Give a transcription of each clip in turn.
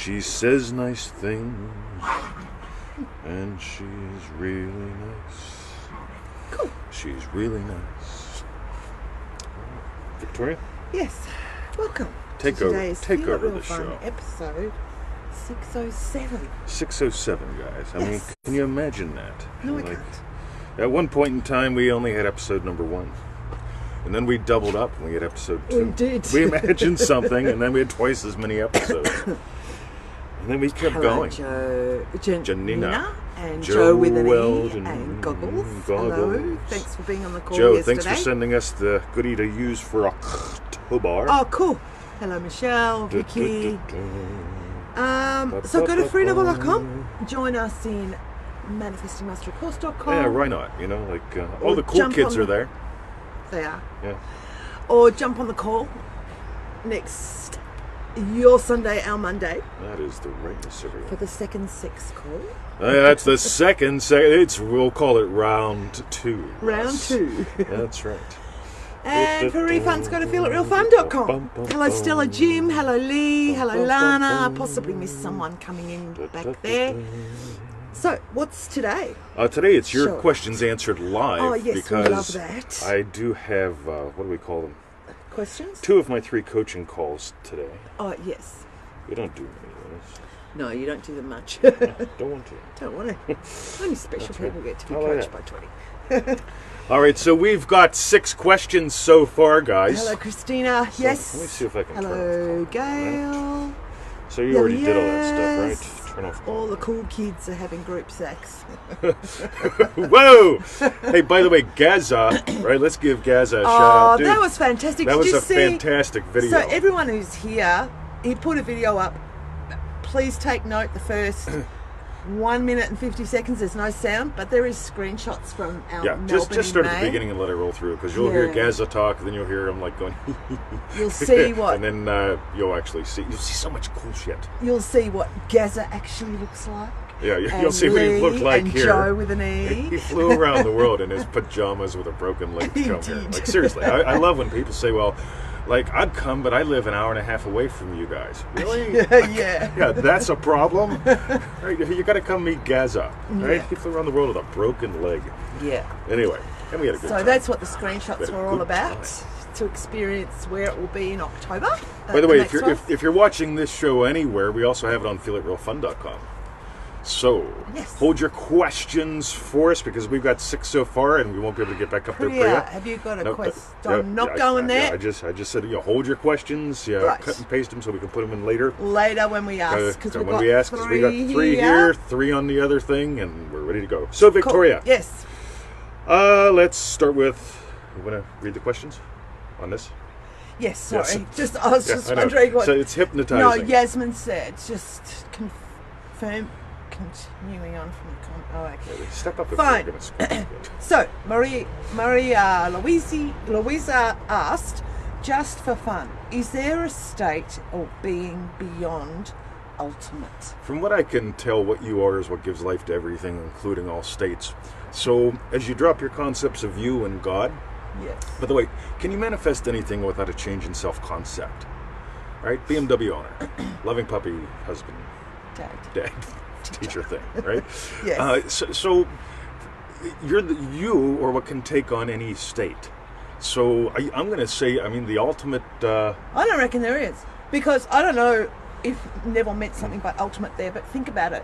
She says nice things, and she's really nice. Cool. She's really nice. Victoria? Yes. Welcome Take to over- today's take Feel It over Real the Fun show. episode 607. 607, guys. I mean, Yes. can you imagine that? No, I Like, can't. At one point in time, we only had episode number 1. And then we doubled up and we had episode 2. We did. We imagined something, and then we had twice as many episodes. And then we kept Hello, going. Joe. Janina. And Joe Joe with an E Weldon. and Goggles. Goggles. Hello. Thanks for being on the call Joe, yesterday. thanks for sending us the goodie to use for October. Oh, cool. Hello, Michelle, Vicky. So go to freenovel.com. Join us in manifestingmasterycourse.com. Yeah, why not? You know, like all Or the cool jump kids on are there. They are. Yeah. Or jump on the call next your Sunday, our Monday, That is the rightness of for everyone. the second sex call. That's the second. We'll call it round 2. Round 2. That's right. And for refunds, go to feelitrealfun.com. Hello, Stella Jim. Hello, Lee. Hello, Lana. Possibly missed someone coming in back there. So, what's today? Today it's your Sure. questions answered live. Oh, yes, we because love that. I do have, what do we call them? Questions? 2 of my 3 coaching calls today. Oh, yes. We don't do many of those. No, you don't do them much. Don't want to. Don't want to. Only special people get to be I like coached that. by 20. All right, so we've got 6 questions so far, guys. Hello, Christina. Yes. Let me see if I can turn Hello, off call. Gail. So you already did all that Yes. stuff, right? Turn off. All the cool kids are having group sex. Whoa! Hey, by the way, Gaza, right? Let's give Gaza a shout out. Dude, that was fantastic. that Did was you a see? fantastic video. So everyone who's here, he put a video up. Please take note. The first 1 minute and 50 seconds. There's no sound, but there is screenshots from our yeah, Melbourne just start in at the May. beginning and let it roll through, because you'll hear Yeah. Gaza talk, and then you'll hear him like going. You'll see what and then you'll actually see. You'll see so much cool shit. you'll see what Gaza actually looks like. Yeah, you'll And see what he looked Lee like and here. Joe with an He E. flew around the world in his pajamas with a broken leg to He come here. did. Like, seriously, I love when people say, well, like, I'd come, but I live an hour and a half away from you guys. Really? Yeah. Yeah, that's a problem. Right, you got to come meet Gaza. Right? Yeah. He flew around the world with a broken leg. Yeah. Anyway, and we had a good So time. that's what the We screenshots had a were all good about. time. To experience where it will be in October. By the way, next if one. if you're watching this show anywhere, we also have it on feelitrealfun.com. So, Yes. hold your questions for us, because we've got 6 so far, and we won't be able to get back up there, Priya, Priya. have you got a No, question? yeah, I'm not yeah, going yeah, there. I just said, hold your questions. Yeah, Right. cut and paste them so we can put them in later. Later when we ask, because we've when got we ask, 'cause we got 3 here, 3 on the other thing, and we're ready to go. So, Cool. Victoria, Yes. let's start with. You want to read the questions on this? Yes. Sorry. Yes. I was Yeah, just I know. wondering what. So it's hypnotizing. No, Yasmin said just continuing on from the oh, okay. Step up if Fine. you're going to So Maria Louisa asked, just for fun, is there a state of being beyond ultimate? From what I can tell, what you are is what gives life to everything, including all states. So, as you drop your concepts of you and God, Yes. by the way, can you manifest anything without a change in self-concept? Right? BMW owner, loving puppy, husband, dad, teacher thing, right? Yes. So you're you, or what can take on any state. So I'm going to say, I mean, the ultimate. I don't reckon there is, because I don't know if Neville meant something by ultimate there, but think about it.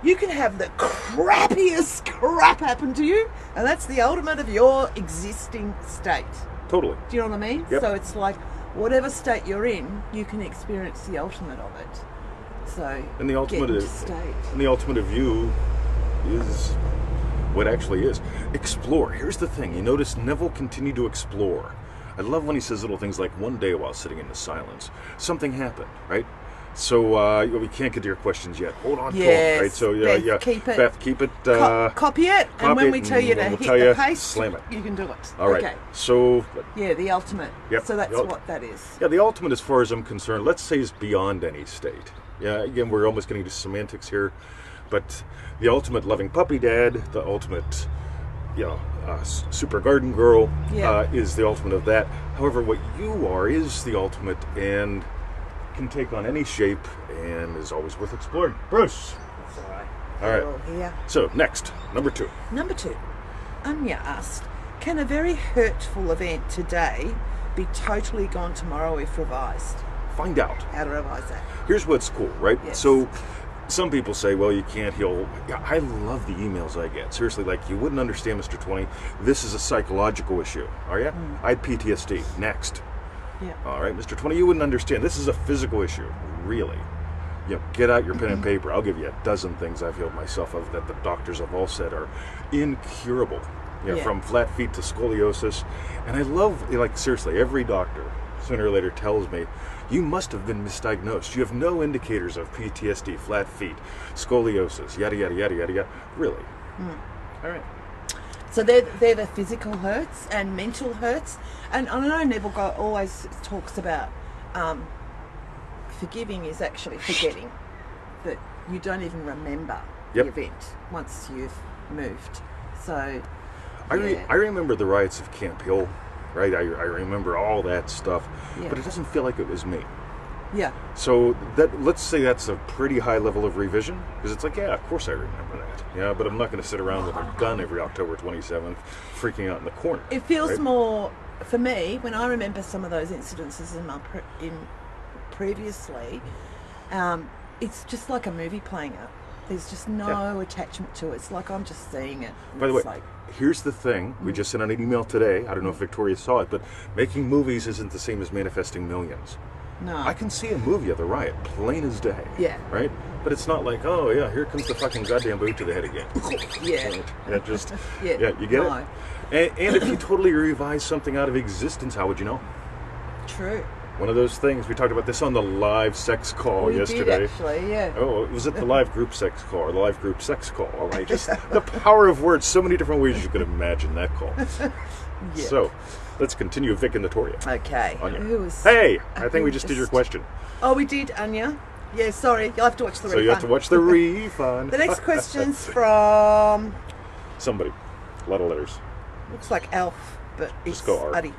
You can have the crappiest crap happen to you, and that's the ultimate of your existing state. Totally. Do you know what I mean? Yep. So it's like whatever state you're in, you can experience the ultimate of it. So And the ultimate get into is, state. and the ultimate of you is what actually is. Explore. Here's the thing. You notice Neville continued to explore. I love when he says little things like, one day while sitting in the silence, something happened, right? So we can't get to your questions yet. Hold on to them, right? So Beth, keep it. Beth, keep it. Copy it, and copy when it, we tell you and to when we'll hit tell the you, paste, slam it. you can do it. All right. Okay. So Yeah, the ultimate. Yep. So that's The what that is. yeah, the ultimate, as far as I'm concerned, let's say is beyond any state. Yeah, again, we're almost getting to semantics here, but the ultimate loving puppy dad, the ultimate, super garden girl, Yeah. is the ultimate of that. However, what you are is the ultimate, and can take on any shape and is always worth exploring. Bruce. That's all right. All right. We're all here. So, next, number 2. Number 2. Anya asked, can a very hurtful event today be totally gone tomorrow if revised? Find out. How to revise that? Here's what's cool, right? Yes. So, some people say, well, you can't heal. Yeah, I love the emails I get. Seriously, like, you wouldn't understand, Mr. 20. This is a psychological issue. Are you? I had PTSD. Next. Yeah. All right, Mr. 20, you wouldn't understand. This is a physical issue. Really. You know, get out your pen and paper. I'll give you a dozen things I've healed myself of that the doctors have all said are incurable. You know, Yeah. from flat feet to scoliosis. And I love, like, seriously, every doctor sooner or later tells me, you must have been misdiagnosed. You have no indicators of PTSD, flat feet, scoliosis, yada, yada, yada, yada, yada. Really? All right. So they're the physical hurts and mental hurts. And I know Neville always talks about forgiving is actually forgetting. That you don't even remember Yep. the event once you've moved. So, I yeah. remember the riots of Camp Hill, right? I remember all that stuff, Yeah. but it doesn't feel like it was me. yeah. So let's say that's a pretty high level of revision, because it's like, yeah, of course I remember that. Yeah, but I'm not going to sit around with a gun every October 27th, freaking out in the corner. It feels right? more, for me, when I remember some of those incidences in previously, it's just like a movie playing out. There's just no attachment to it. It's like I'm just seeing it. By the way, It's like, here's the thing. We just sent out an email today. I don't know if Victoria saw it, but making movies isn't the same as manifesting millions. no. I can see a movie of the riot, plain as day. Yeah. Right? But it's not like, oh, yeah, here comes the fucking goddamn boot to the head again. Yeah. Right? Yeah, just, Yeah. yeah, you get No. it? And if you totally revise something out of existence, how would you know? True. One of those things, we talked about this on the live sex call We yesterday. did actually, yeah. Oh, was it the live group sex call or the live group sex call? I just the power of words, so many different ways you could imagine that call. Yeah. So, let's continue Vic and Notoria. Okay. Anya. Who was? Hey, I think we who just did your question. Oh, we did, Anya. Yeah, sorry. You'll have to watch the So you have to refund. watch the refund. The next question's from Somebody. A lot of letters. looks like Alf, but it's Just go Art. Uddy.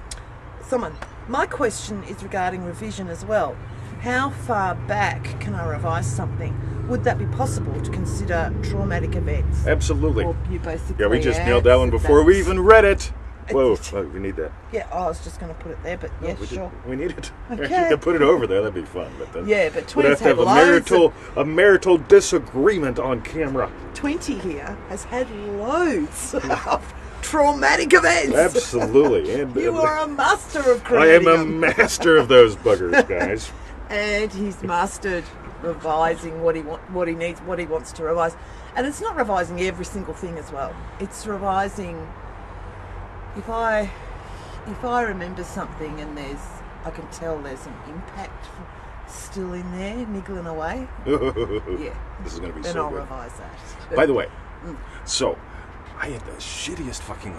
Someone. My question is regarding revision as well. How far back can I revise something? Would that be possible to consider traumatic events? Absolutely. Or you basically Yeah, we just nailed that one before we answered even read it. that. Whoa, we need that. Yeah, I was just going to put it there, but No, yeah, we sure. We need it. Okay. You could put it over there. That'd be fun. But then Yeah, but we'd have 20's to have had a marital disagreement on camera. 20 here has had loads of traumatic events. Absolutely. And You are a master of I am creating a them. master of those buggers, guys. And he's mastered revising what he needs, what he wants to revise. And it's not revising every single thing as well. It's revising if I remember something and I can tell there's an impact still in there, niggling away. Yeah. This is going to be Then so I'll good. revise that. By the way, so I had the shittiest fucking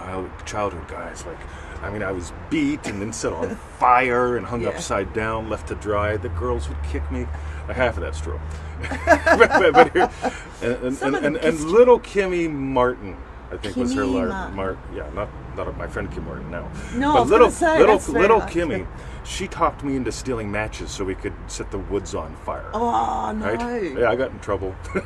childhood, guys. Like, I mean, I was beat and then set on fire and hung Yeah. upside down, left to dry. The girls would kick me. Half of that's true. but here, Some of them and kissed you. little Kimmy Martin, I think was her Kimmy large. Martin. Yeah, not my friend Kim Martin now. No, I but was little gonna say, little that's very little nice. Kimmy, she talked me into stealing matches so we could set the woods on fire. Oh, no. Right? Yeah, I got in trouble. I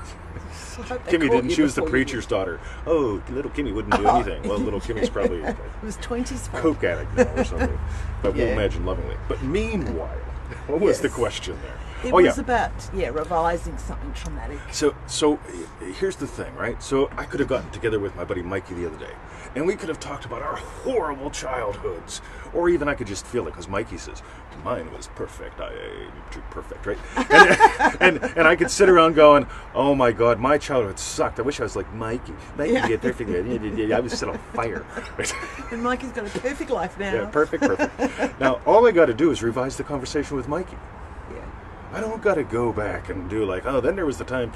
hope they Kimmy caught didn't. you She was the before you preacher's daughter. Oh, little Kimmy wouldn't do anything. Well, little Kimmy's probably a did. It was 20s fault. coke addict now or something. But we'll Yeah. imagine lovingly. But meanwhile, what was the Yes. question there? It Oh, was yeah. about, revising something traumatic. So here's the thing, right? So I could have gotten together with my buddy Mikey the other day, and we could have talked about our horrible childhoods, or even I could just feel it because Mikey says mine was perfect. Perfect, right? And I could sit around going, oh my God, my childhood sucked. I wish I was like Mikey. Mikey Yeah. did perfect. I was set on fire. Right? And Mikey's got a perfect life now. Yeah, perfect. Now all I got to do is revise the conversation with Mikey. Yeah. I don't got to go back and do like, oh, then there was the time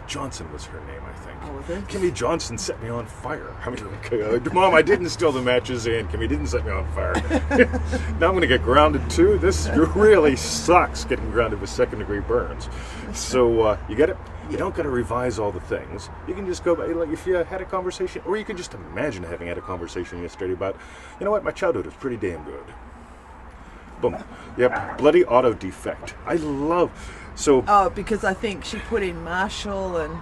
Johnson was her name, I think. Oh, was it? Kimmy Johnson set me on fire. I mean, Mom, I didn't steal the matches and Kimmy didn't set me on fire. Now I'm going to get grounded too. This really sucks getting grounded with second-degree burns. So you get it? You don't got to revise all the things. You can just go back, like if you had a conversation, or you can just imagine having had a conversation yesterday about, you know what, my childhood was pretty damn good. Boom. Yep. Bloody auto defect. I love. So. Oh, because I think she put in Marshall and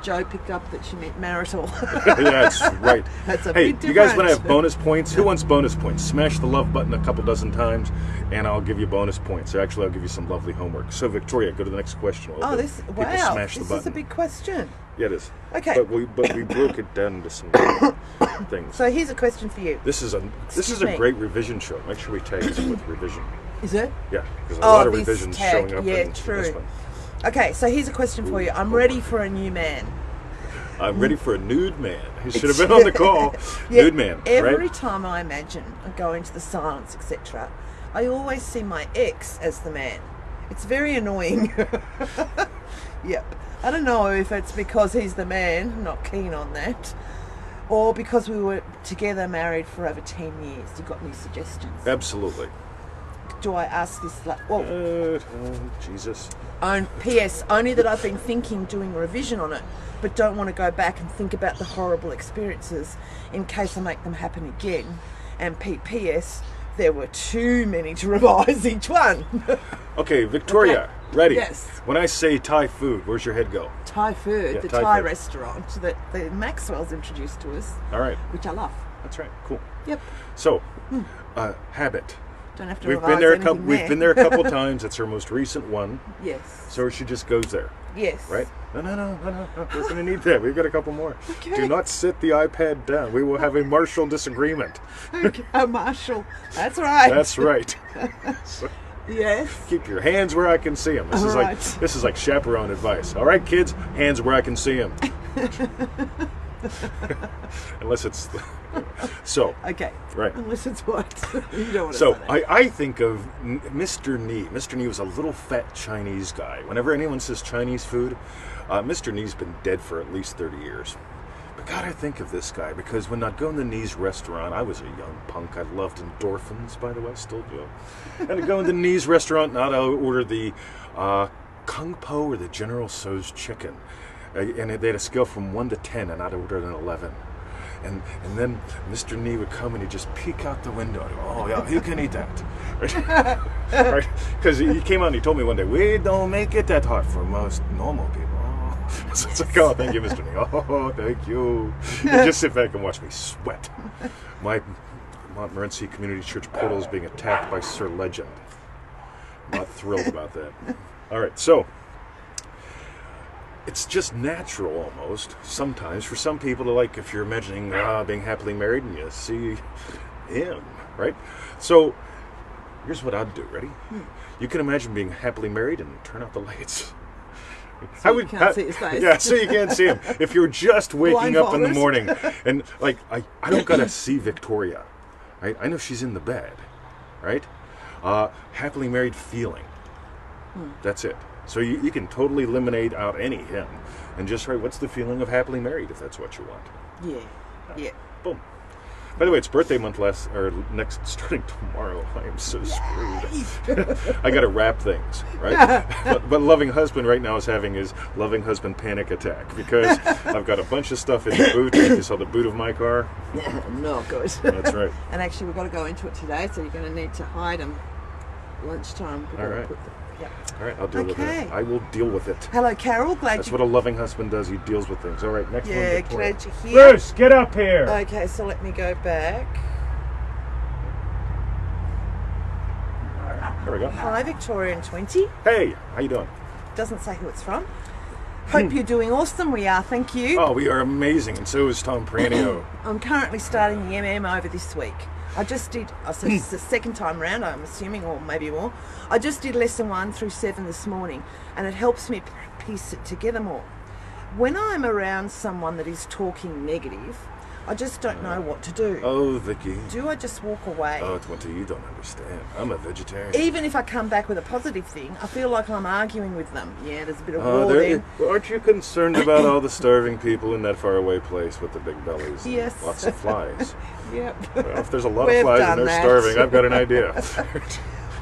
Joe picked up that she meant marital. That's right. That's a hey, big you guys want to difference. have bonus points? Who wants bonus points? Smash the love button a couple dozen times, and I'll give you bonus points. Or actually, I'll give you some lovely homework. So, Victoria, go to the next question. Oh, People wow! smash the This button. is a big question. Yeah, it is. Okay. But we broke it down into some things. So here's a question for you. This is a Excuse me. great revision show. Make sure we tag this with revision. Is it? Yeah, because a Oh, lot of this revisions tag. showing up Yeah, in true. this one. Okay, so here's a question for you. I'm ready for a new man. I'm ready for a nude man. He should have been on the call. Yeah, Nude man, Every right? time I imagine I go into the silence, etc., I always see my ex as the man. It's very annoying. Yep. I don't know if it's because he's the man, not keen on that, or because we were together married for over 10 years. You got any suggestions? Absolutely. Do I ask this? Well, Oh, Jesus. P.S. Only that I've been thinking doing a revision on it, but don't want to go back and think about the horrible experiences in case I make them happen again. And P.S. There were too many to revise each one. Okay, Victoria, Okay. ready? Yes. When I say Thai food, where's your head go? Thai food, Yeah, the Thai Thai food. restaurant that the Maxwell's introduced to us, All right, which I love. that's right. Cool. Yep. So, habit. Don't have to We've revise been there a anything couple. We've there. been there a couple times. It's her most recent one, Yes. so she just goes there, Yes. right? No. We're going to need that. We've got a couple more. Okay. Do not sit the iPad down. We will have a martial disagreement. Okay, Marshall. That's right. That's right. So Yes. keep your hands where I can see them. This is Right. like chaperone advice. All right, kids, hands where I can see them. Unless it's so. Okay. Right. Unless it's what you don't want to So say that. I think of Mr. Nee. Mr. Nee was a little fat Chinese guy. Whenever anyone says Chinese food, Mr. Nee's been dead for at least 30 years. But God, I think of this guy because when I'd go in the Nee's restaurant, I was a young punk. I loved endorphins, by the way, still do. And I'd go in the Nee's restaurant and I'd order the Kung Po or the General Tso's chicken. And they had a scale from 1 to 10, and I'd order an 11. And then Mr. Nee would come and he'd just peek out the window. And go, oh, yeah, you can eat that. Right? Because he came out and he told me one day, we don't make it that hard for most normal people. Oh. So it's like, oh, thank you, Mr. Nee. Oh, thank you. And just sit back and watch me sweat. My Montmorency Community Church portal is being attacked by Sir Legend. I'm not thrilled about that. All right, so it's just natural almost sometimes for some people to, like, if you're imagining being happily married and you see him, right? So here's what I'd do. Ready? You can imagine being happily married and turn out the lights. So you can't see his face. Yeah, so you can't see him. If you're just waking up in the Blindfolded. morning and like I don't gotta see Victoria, right? I know she's in the bed, right? Happily married feeling. That's it. So you can totally eliminate out any him and just write what's the feeling of happily married if that's what you want. Yeah. Boom. By the way, it's birthday month starting tomorrow. I am so screwed. I got to wrap things, right? but loving husband right now is having his loving husband panic attack because I've got a bunch of stuff in the boot. You saw the boot of my car. Not good. That's right. And actually, we've got to go into it today, so you're going to need to hide them. Lunchtime. We've got All to right. put them- yeah. All right, I'll deal with Okay. it. I will deal with it. Hello, Carol. Glad That's you. what a loving husband does. He deals with things. All right, next one. Yeah, Victoria. glad you're here. Bruce, get up here. Okay, so let me go back. There we go. Hi, Victorian20. Hey, how you doing? Doesn't say who it's from. Hope you're doing awesome. We are, thank you. Oh, we are amazing, and so is Tom Pranio. I'm currently starting the MM over this week. I just did, so it's the second time round, I'm assuming, or maybe more. I just did lesson 1 through 7 this morning, and it helps me piece it together more. When I'm around someone that is talking negative, I just don't know what to do. Oh, Vicky. Do I just walk away? Oh, it's what you don't understand. I'm a vegetarian. Even if I come back with a positive thing, I feel like I'm arguing with them. Yeah, there's a bit of war there. Aren't you concerned about all the starving people in that faraway place with the big bellies? And Yes. lots of flies. Yep. Well, if there's a lot We've of flies done and they're that. starving, I've got an idea.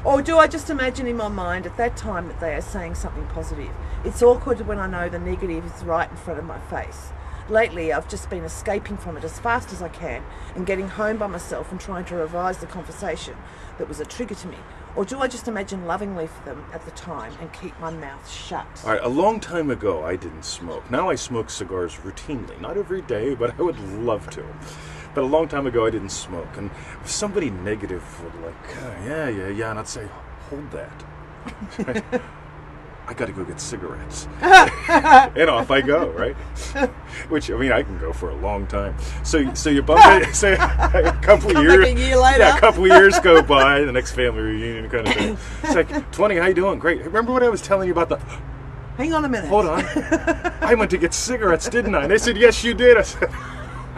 Or do I just imagine in my mind at that time that they are saying something positive? It's awkward when I know the negative is right in front of my face. Lately, I've just been escaping from it as fast as I can and getting home by myself and trying to revise the conversation that was a trigger to me. Or do I just imagine lovingly for them at the time and keep my mouth shut? All right, a long time ago, I didn't smoke. Now I smoke cigars routinely. Not every day, but I would love to. But a long time ago, I didn't smoke. And if somebody negative would like, yeah, and I'd say, hold that. I got to go get cigarettes. And off I go, right? Which, I mean, I can go for a long time. So you bump it, say a couple of years. Back a year later. Yeah, a couple of years go by, the next family reunion kind of thing. It's like, 20, how you doing? Great. Remember what I was telling you about the... Hang on a minute. Hold on. I went to get cigarettes, didn't I? And they said, yes, you did. I said,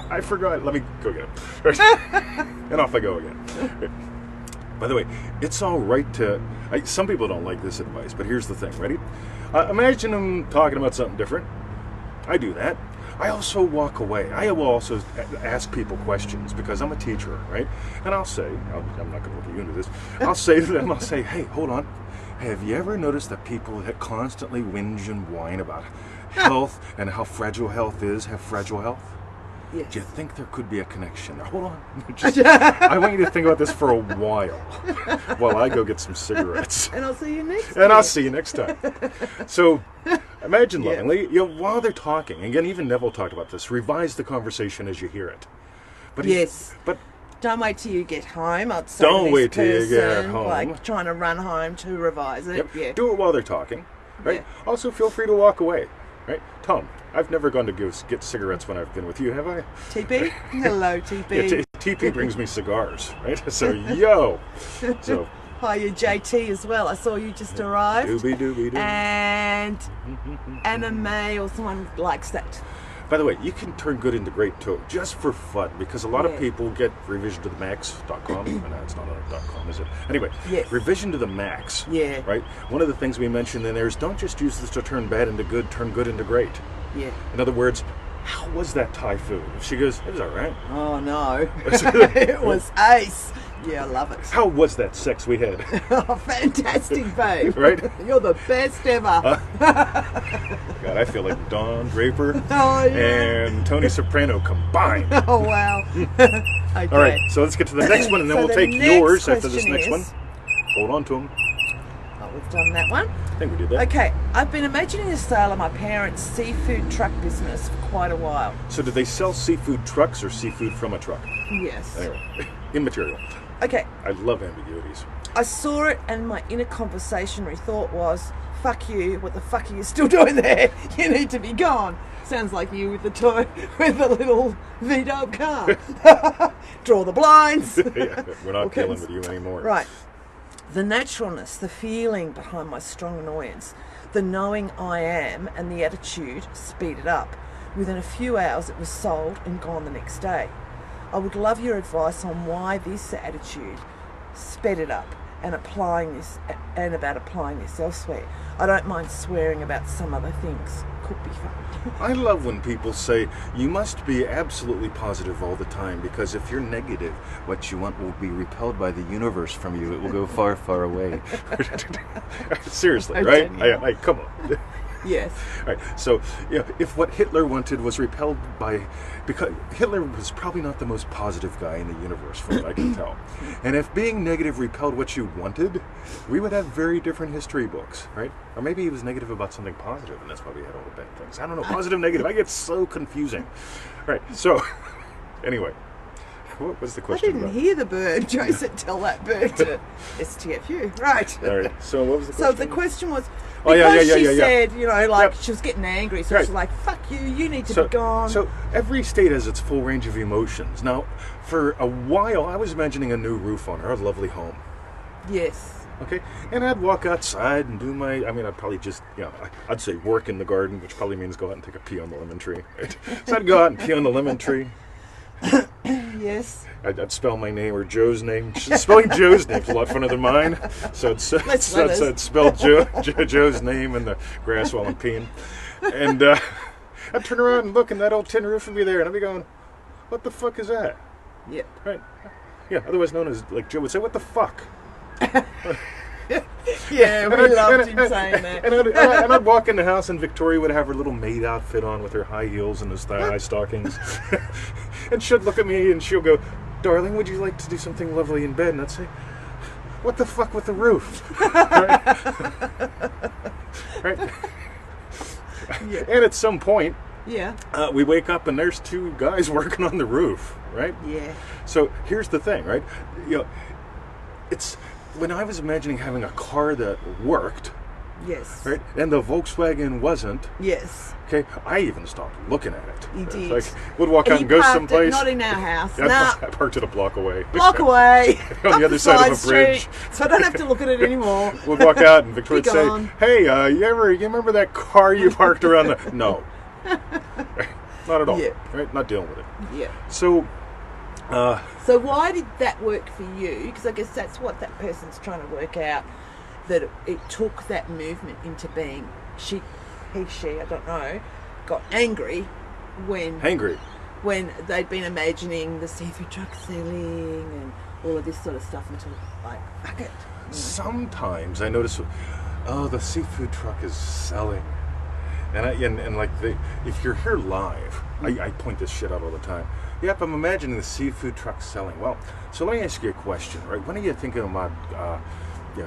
I forgot. Let me go get them. And off I go again. By the way, it's all right to... some people don't like this advice, but here's the thing. Ready? Imagine them talking about something different. I do that. I also walk away. I will also ask people questions because I'm a teacher, right? And I'll say, I'm not going to look at you into this. I'll say to them, hey, hold on. Have you ever noticed that people that constantly whinge and whine about health and how fragile health is have fragile health? Yes. Do you think there could be a connection there? Hold on. I want you to think about this for a while I go get some cigarettes. And I'll see you next And I'll see you next time. So, imagine lovingly, while they're talking, again, even Neville talked about this, revise the conversation as you hear it. But yes. But don't wait till you get home. I'd say don't wait till you get person, home. Like trying to run home to revise it. Yep. Yeah. Do it while they're talking. Right? Yeah. Also, feel free to walk away. Right? Tom, I've never gone to get cigarettes when I've been with you, have I? TP? Hello, TP. Yeah, TP brings me cigars, right? So, yo. So, hi, you JT as well. I saw you just arrived. Doobie. And Anime or someone likes that. By the way, you can turn good into great too, just for fun, because a lot of people get revisiontothemax.com. No, it's not a .com, is it? Anyway, revision to the max. Yeah. Right? One of the things we mentioned in there is don't just use this to turn bad into good, turn good into great. Yeah. In other words, how was that Thai food? She goes, it was all right. Oh, no. It was ace. Yeah, I love it. How was that sex we had? Oh, fantastic, babe. Right? You're the best ever. God, I feel like Don Draper Oh, yeah. and Tony Soprano combined. Oh, wow. Okay. All right, so let's get to the next one, and then So we'll the take next yours after this question next is- one. Hold on to them. Oh, we've done that one. I think we did that. Okay, I've been imagining the sale of my parents' seafood truck business for quite a while. So did they sell seafood trucks or seafood from a truck? Yes. Anyway, immaterial. Okay, I love ambiguities. I saw it and my inner conversationary thought was, fuck you, what the fuck are you still doing there? You need to be gone. Sounds like you with the toy, with the little Vito car. Draw the blinds. Yeah, we're not Okay. dealing with you anymore. Right. The naturalness, the feeling behind my strong annoyance, the knowing I am and the attitude speeded up. Within a few hours it was sold and gone the next day. I would love your advice on why this attitude sped it up and about applying this elsewhere. I don't mind swearing about some other things. Could be fun. I love when people say, you must be absolutely positive all the time, because if you're negative, what you want will be repelled by the universe from you. It will go far, far away. Seriously, right? I come on. Yes. All right. So, if what Hitler wanted was repelled by, because Hitler was probably not the most positive guy in the universe, from what I can tell. And if being negative repelled what you wanted, we would have very different history books, right? Or maybe he was negative about something positive, and that's why we had all the bad things. I don't know. Positive, negative. I get so confusing. All right. So, anyway, what was the I question? didn't about? hear the bird. Joe said, tell that bird to STFU. Right. All right. So, what was the So question? the question was, Oh, yeah, because she yeah. said, like, Yep. she was getting angry, so Right. she's like, fuck you need to be gone. So every state has its full range of emotions. Now, for a while, I was imagining a new roof on our lovely home. Yes. Okay, and I'd walk outside and do I'd probably just, I'd say work in the garden, which probably means go out and take a pee on the lemon tree. Right? So I'd go out and pee on the lemon tree. Yes. I'd spell my name or Joe's name. Spelling Joe's name's a lot funner than mine. So I'd spell Joe's name in the grass while I'm peeing. And I'd turn around and look, and that old tin roof would be there, and I'd be going, what the fuck is that? Yep. Right? Yeah, otherwise known as, like Joe would say, what the fuck? Yeah, we loved him saying that. And I'd walk in the house, and Victoria would have her little maid outfit on with her high heels and those thigh-high stockings. And she'd look at me, and she'll go, "Darling, would you like to do something lovely in bed?" And I'd say, "What the fuck with the roof?" Right? Yeah. And at some point, Yeah. we wake up, and there's two guys working on the roof, right? Yeah. So here's the thing, right? You know, it's when I was imagining having a car that worked, Yes. right, and the Volkswagen wasn't. Yes. Okay, I even stopped looking at it. You did. Like, would walk And out you and go parked it someplace. not in our house. Yeah, Nah. I parked it a block away. Block away. On the up other side of a side bridge. street, so I don't have to look at it anymore. We'd walk out, and Victoria would Be say, gone. "Hey, you remember that car you parked around the?" No, not at all. Yeah. Right, not dealing with it. Yeah. So, So why did that work for you? Because I guess that's what that person's trying to work out. That it took that movement into being. He, I don't know, got angry when they'd been imagining the seafood truck selling and all of this sort of stuff until like, fuck it. sometimes I notice, oh, the seafood truck is selling, and like if you're here live, I point this shit out all the time. Yep, I'm imagining the seafood truck selling. Well, so let me ask you a question, right? When are you thinking about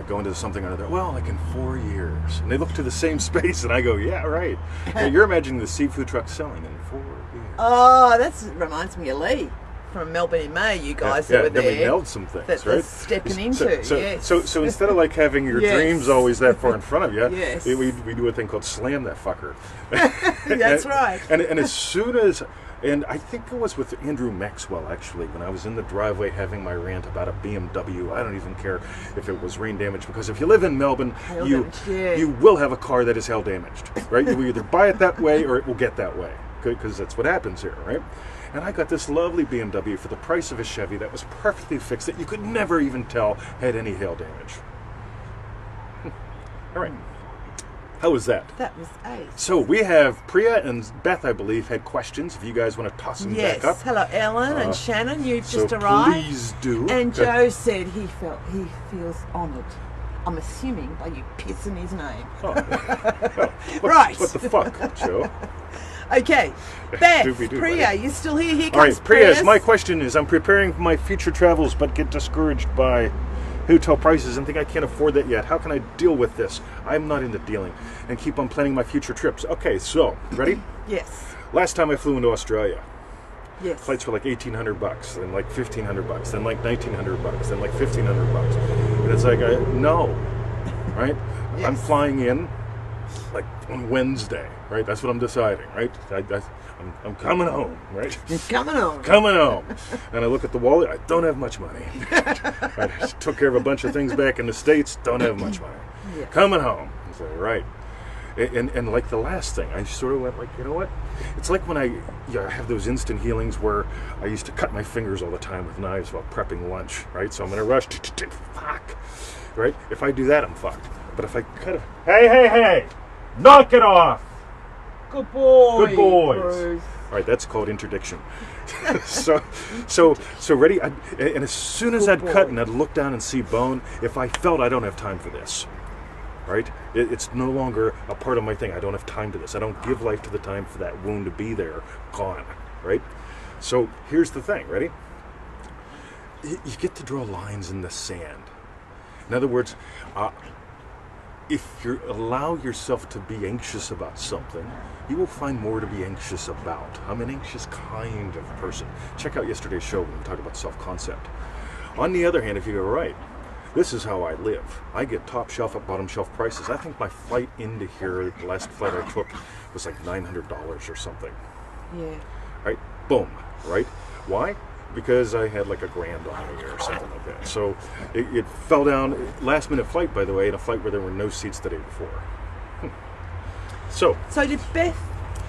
going to something or another? Well, like in 4 years. And they look to the same space, and I go, yeah, right. You're imagining the seafood truck selling in 4 years. Oh, that reminds me of Lee from Melbourne in May. You guys that were then there. we nailed some things, that right? they're stepping into. Yes. So instead of like having your Yes. dreams always that far in front of you, Yes. we do a thing called slam that fucker. That's right. And as soon as, and I think it was with Andrew Maxwell actually, when I was in the driveway having my rant about a BMW. I don't even care if it was rain damaged, because if you live in Melbourne, Hail you damage, yeah. you will have a car that is hail damaged, right? You either buy it that way or it will get that way, because that's what happens here, right? And I got this lovely BMW for the price of a Chevy that was perfectly fixed, that you could never even tell had any hail damage. All right. How was that? That was ace. So we have Priya and Beth, I believe, had questions. If you guys want to toss them Yes. back up. Hello, Ellen and Shannon. You've So just arrived. please do. And Joe said he feels honoured. I'm assuming by you pissing his name. Oh. What, Right. What the fuck, Joe? Okay, Beth, Doobie-doo, Priya, buddy. you still here? Here All right, comes Priya, my Priya's. question is, I'm preparing for my future travels, but get discouraged by hotel prices and think I can't afford that yet. How can I deal with this? I'm not into dealing and keep on planning my future trips. Okay, so, ready? Yes. Last time I flew into Australia, Yes. flights were like $1,800, then like $1,500, then like $1,900, then like $1,500. And it's like, no, right? Yes. I'm flying in like on Wednesday, right? That's what I'm deciding, right? I'm coming home, right? You're coming on. Coming home. And I look at the wallet, I don't have much money. I just took care of a bunch of things back in the States, don't have much money. Yeah. Coming home. I say, right. And like the last thing, I sort of went like, you know what? It's like when I have those instant healings where I used to cut my fingers all the time with knives while prepping lunch, right? So I'm in a rush, fuck, right? If I do that, I'm fucked. But if I cut it, hey, knock it off. Good boy. Good boys. Bruce. All right, that's called interdiction. so ready? And as soon as Good I'd cut boy. and I'd look down and see bone, if I felt I don't have time for this, right? It's no longer a part of my thing. I don't have time to this. I don't give life to the time for that wound to be there, gone, right? So here's the thing, ready? You get to draw lines in the sand. In other words, if you allow yourself to be anxious about something, you will find more to be anxious about. I'm an anxious kind of person. Check out yesterday's show when we talked about self-concept. On the other hand, if you go, right, this is how I live. I get top shelf at bottom shelf prices. I think my flight into here, the last flight I took, was like $900 or something. Yeah. Right? Boom. Right? Why? Because I had like $1,000 on me or something like that. So it fell down. Last minute flight, by the way, in a flight where there were no seats the day before. So did Beth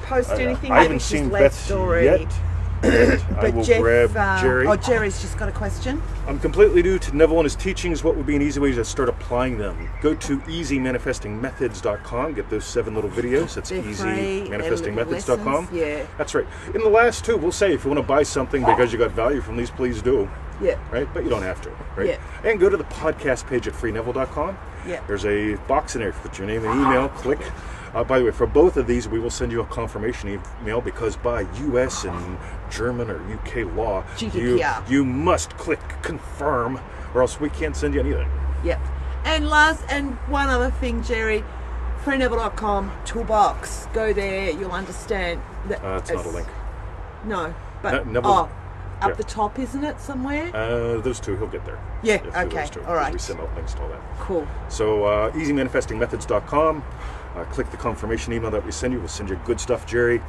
post anything? I Maybe haven't she's seen left Beth's already. yet. I will Jeff, grab Jerry. Oh, Jerry's just got a question. I'm completely new to Neville and his teachings. What would be an easy way to start applying them? Go to easymanifestingmethods.com. Get those 7 little videos. That's They're free, easymanifestingmethods.com. lessons, yeah. That's right. In the last 2, we'll say if you want to buy something because you got value from these, please do. Yeah. Right? But you don't have to, right? Yeah. And go to the podcast page at freeneville.com. Yeah. There's a box in there. Put your name and email, click. By the way, for both of these, we will send you a confirmation email because by US and German or UK law, you must click confirm or else we can't send you anything. Yep. And one other thing, Jerry, freeneville.com toolbox. Go there, you'll understand. It's not a link. No, but Neville, up the top, isn't it, somewhere? Those two, he'll get there. Yeah, those okay, two, all right. We send out links to all that. Cool. So, easymanifestingmethods.com. Click the confirmation email that we send you. We'll send you good stuff, Jerry.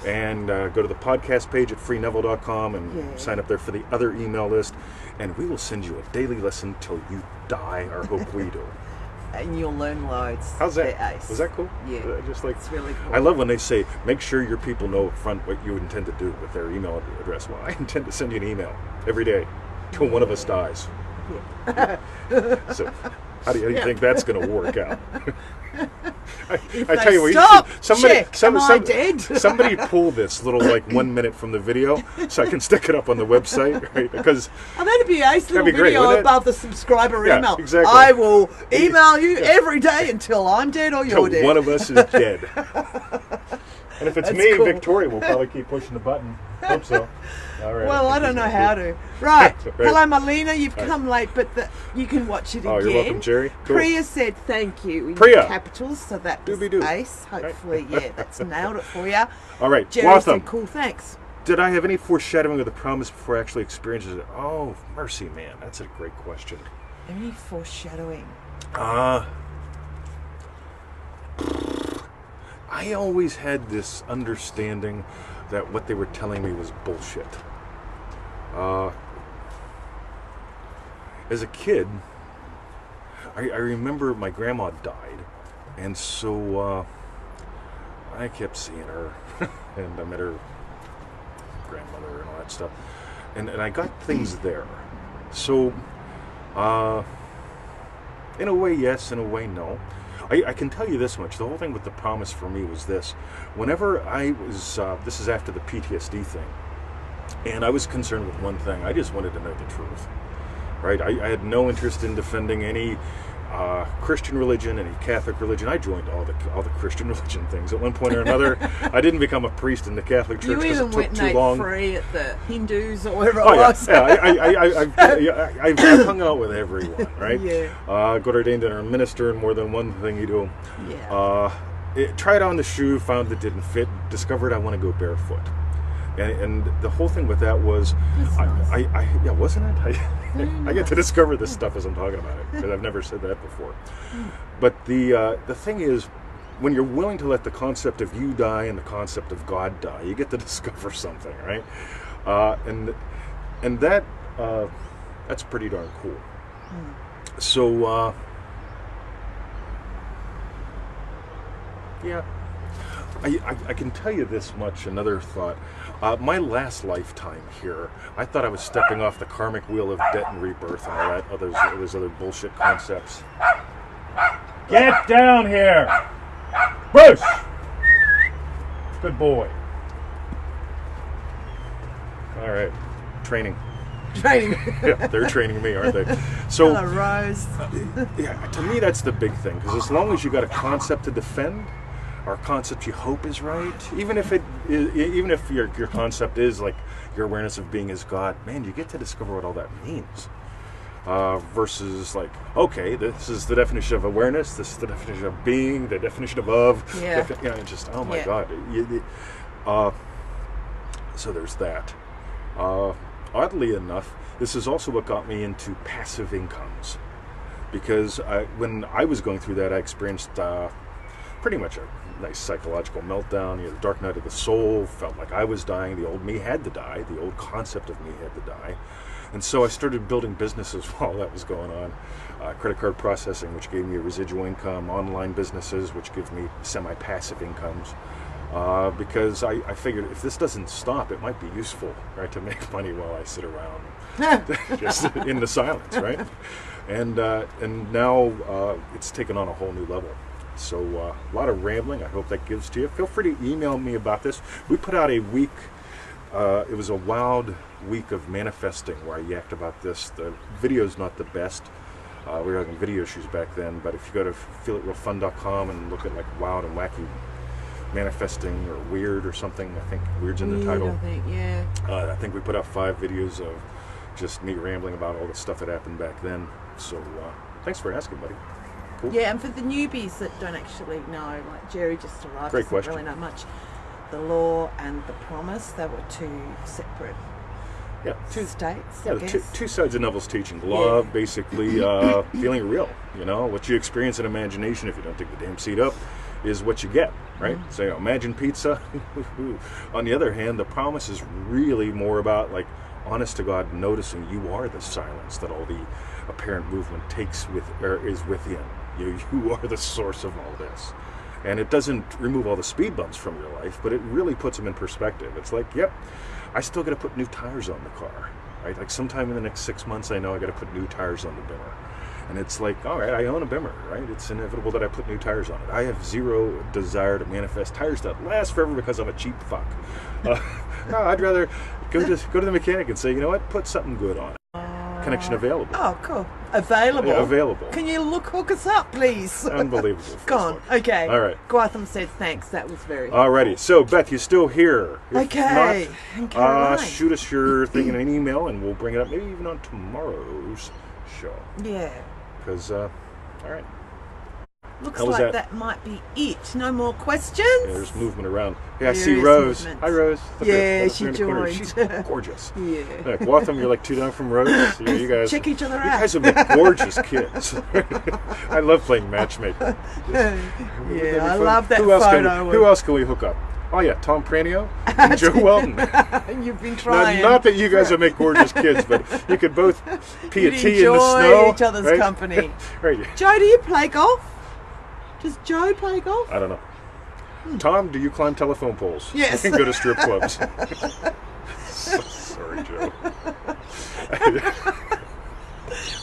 And go to the podcast page at freeneville.com and sign up there for the other email list. And we will send you a daily lesson till you die, or hope we do. And you'll learn loads. How's that? Was that cool? Yeah. Just like, it's really cool. I love when they say, make sure your people know up front what you intend to do with their email address. Well, I intend to send you an email every day till one of us dies. Yeah. So, how do you think that's going to work out? I tell you what, somebody pull this little 1 minute from the video so I can stick it up on the website, right? Because that'd be a nice little video above the subscriber email. Exactly. I will email you every day until I'm dead or you're dead. One of us is dead. And if it's me, cool. Victoria will probably keep pushing the button. Hope so. All right. Well, I don't know how to. Right. Hello, Marlena. You've come late, but you can watch it again. Oh, you're welcome, Jerry. Cool. Priya said thank you in Priya. capitals, so that was ace. Hopefully, that's nailed it for you. All right. Jerry said cool, thanks. Did I have any foreshadowing of the promise before I actually experienced it? Oh, mercy, man. That's a great question. Any foreshadowing? I always had this understanding that what they were telling me was bullshit. As a kid, I remember my grandma died, and so I kept seeing her, and I met her grandmother and all that stuff, and I got things there. So, in a way, yes, in a way, no. I can tell you this much. The whole thing with the promise for me was this. Whenever I was, this is after the PTSD thing, and I was concerned with one thing. I just wanted to know the truth, right? I had no interest in defending any Christian religion, any Catholic religion. I joined all the Christian religion things at one point or another. I didn't become a priest in the Catholic Church because it took too long. You even went free at the Hindus or wherever it was. I've hung out with everyone, right? Got ordained in a minister in more than one thing you do. Tried on the shoe, found it didn't fit, discovered I want to go barefoot. And the whole thing with that was, wasn't it? I get to discover this stuff as I'm talking about it, because I've never said that before. But the thing is, when you're willing to let the concept of you die and the concept of God die, you get to discover something, right? And that's pretty darn cool. So, I can tell you this much, another thought. My last lifetime here, I thought I was stepping off the karmic wheel of debt and rebirth and all that, those other bullshit concepts. Get down here! Bruce! Good boy. All right. Training. Yeah, they're training me, aren't they? So, hello, Rose. To me, that's the big thing, because as long as you got a concept to defend, or a concept you hope is right, even if your concept is like your awareness of being as God, man, you get to discover what all that means. Versus like, okay, this is the definition of awareness, this is the definition of being, the definition of just, oh my God. So there's that. Oddly enough, this is also what got me into passive incomes, because when I was going through that, I experienced pretty much a nice psychological meltdown. The dark night of the soul, felt like I was dying. The old me had to die. The old concept of me had to die. And so I started building businesses while that was going on. Credit card processing, which gave me a residual income. Online businesses, which give me semi-passive incomes. Because I figured if this doesn't stop, it might be useful, right, to make money while I sit around just in the silence, right? And now it's taken on a whole new level. So a lot of rambling. I hope that gives to you. Feel free to email me about this. We put out a it was a wild week of manifesting where I yacked about this. The video's not the best. We were having video issues back then, but if you go to feelitrealfun.com and look at like wild and wacky manifesting or weird or something, I think weird's in the title. I think, yeah. I think we put out 5 videos of just me rambling about all the stuff that happened back then. So thanks for asking, buddy. Cool. Yeah, and for the newbies that don't actually know, like Jerry just arrived, Great doesn't question. really know much. The law and the promise, they were 2 separate states, Yeah, I the guess. two sides of Neville's teaching. The law, Yeah. basically, feeling real. You know, what you experience in imagination, if you don't take the damn seat up, is what you get, right? So, imagine pizza. On the other hand, the promise is really more about, like, honest to God, noticing you are the silence that all the apparent movement takes with, or is within. You are the source of all this. And it doesn't remove all the speed bumps from your life, but it really puts them in perspective. It's like, yep, I still got to put new tires on the car, right? Like sometime in the next 6 months, I know I got to put new tires on the Bimmer. And it's like, all right, I own a Bimmer, right? It's inevitable that I put new tires on it. I have zero desire to manifest tires that last forever because I'm a cheap fuck. No, I'd rather go to the mechanic and say, you know what, put something good on it. Connection available. Oh, cool. Available? Yeah, available. Can you hook us up, please? Unbelievable. Go on. Okay. All right. Gautam said thanks. That was very Alrighty. So, Beth, you still here? If Okay. And not, Caroline. shoot us your thing in an email, and we'll bring it up maybe even on tomorrow's show. Yeah. Because, all right. Looks How was like that? that might be it. No more questions? Yeah, there's movement around. Yeah, I There see is Rose. movement. Hi, Rose. Look Yeah, at her. she Look at her in the corner. joined. She's gorgeous. Yeah. Yeah, Gautam, you're like 2 down from Rose. You guys, Check each other you out. guys have been gorgeous kids. I love playing matchmaker. Yeah, I love that Who else photo. Who else can we hook up? Oh yeah, Tom Pranio and Joe Weldon. You've been Not, trying. not that you guys would make gorgeous kids, but you could both pee a You'd tea in the enjoy snow. each other's right? company. Right. Joe, do you play golf? Does Joe play golf? I don't know. Tom, do you climb telephone poles? Yes. And go to strip clubs. So sorry, Joe.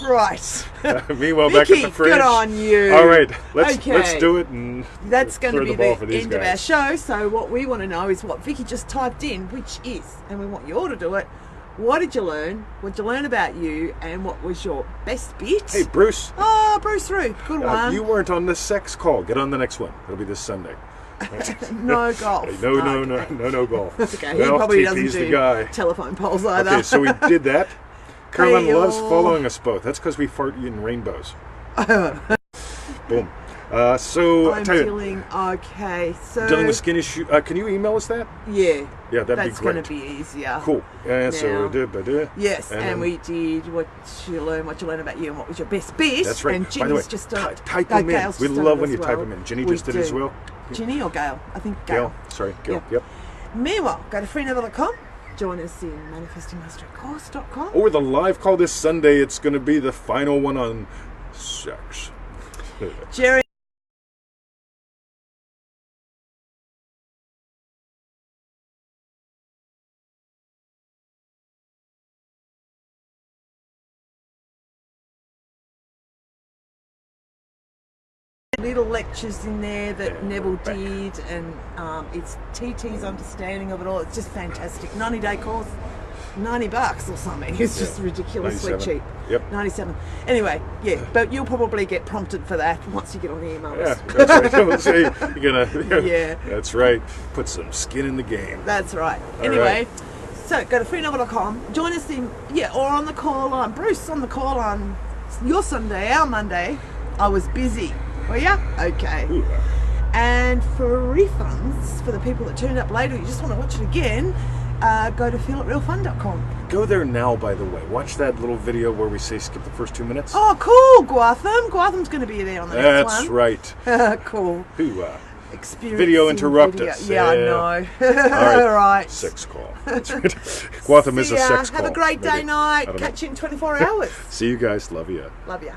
Right. Meanwhile, back Vicky, at the fridge. good on you. All right, let's Okay. do it. And That's going to throw be the ball the for these end of our guys. show. So what we want to know is what Vicky just typed in, which is, and we want you all to do it. What did you learn? What did you learn about you? And what was your best bit? Hey, Bruce. Oh, Bruce Rue. Good one. You weren't on the sex call. Get on the next one. It'll be this Sunday. No golf. Hey, no golf. Okay, he Well, probably doesn't TP's the do guy. telephone poles either. Okay, so we did that. Caroline Hey, loves y'all. following us both. That's because we fart in rainbows. Boom. So, I'm tell you, feeling okay. So dealing with skin issue. Can you email us that? yeah, Yeah, that'd that's be great. going to be easier. Cool. Yeah, so Now. Yes, and then- we did what you learn about you, and what was your best bit. That's right. And By the way, Ginny's just done. type them in. Gail's We just done love it when as you type well. them in. Ginny We just did as do. well. Ginny or Gail? I think Gail. Sorry, Gail. Yeah. Yep. Meanwhile, go to freenever.com. Join us in manifestingmastercourse.com. Or the live call this Sunday. It's going to be the final one on sex. Jerry. Little lectures in there that Yeah, Neville back. did, and it's TT's understanding of it all. It's just fantastic. 90-day course, $90 or something. It's just ridiculously 97. cheap. Yep. 97. Anyway, yeah, but you'll probably get prompted for that once you get on the email Yeah, list. that's right. We'll say you're gonna. Yeah. That's right. Put some skin in the game. That's right. All Anyway, right. so go to freenovel.com. Join us in, or on the call on. Bruce, on the call on your Sunday, our Monday. I was busy. Were ya? Okay. Ooh, And for refunds, for the people that turned up later, you just want to watch it again, go to feelitrealfun.com. go there now, by the way. Watch that little video where we say skip the first 2 minutes. Oh, cool, Gautam. Gautam's going to be there on the next That's one. right. Cool. Ooh, Experience. Video interrupt us. Yeah, I Yeah. know. All All right. sex call. That's right. Gautam is See a ya. sex call. Have a great day, Maybe. night. I don't know. Catch you in 24 hours. See you guys. Love you. Love ya.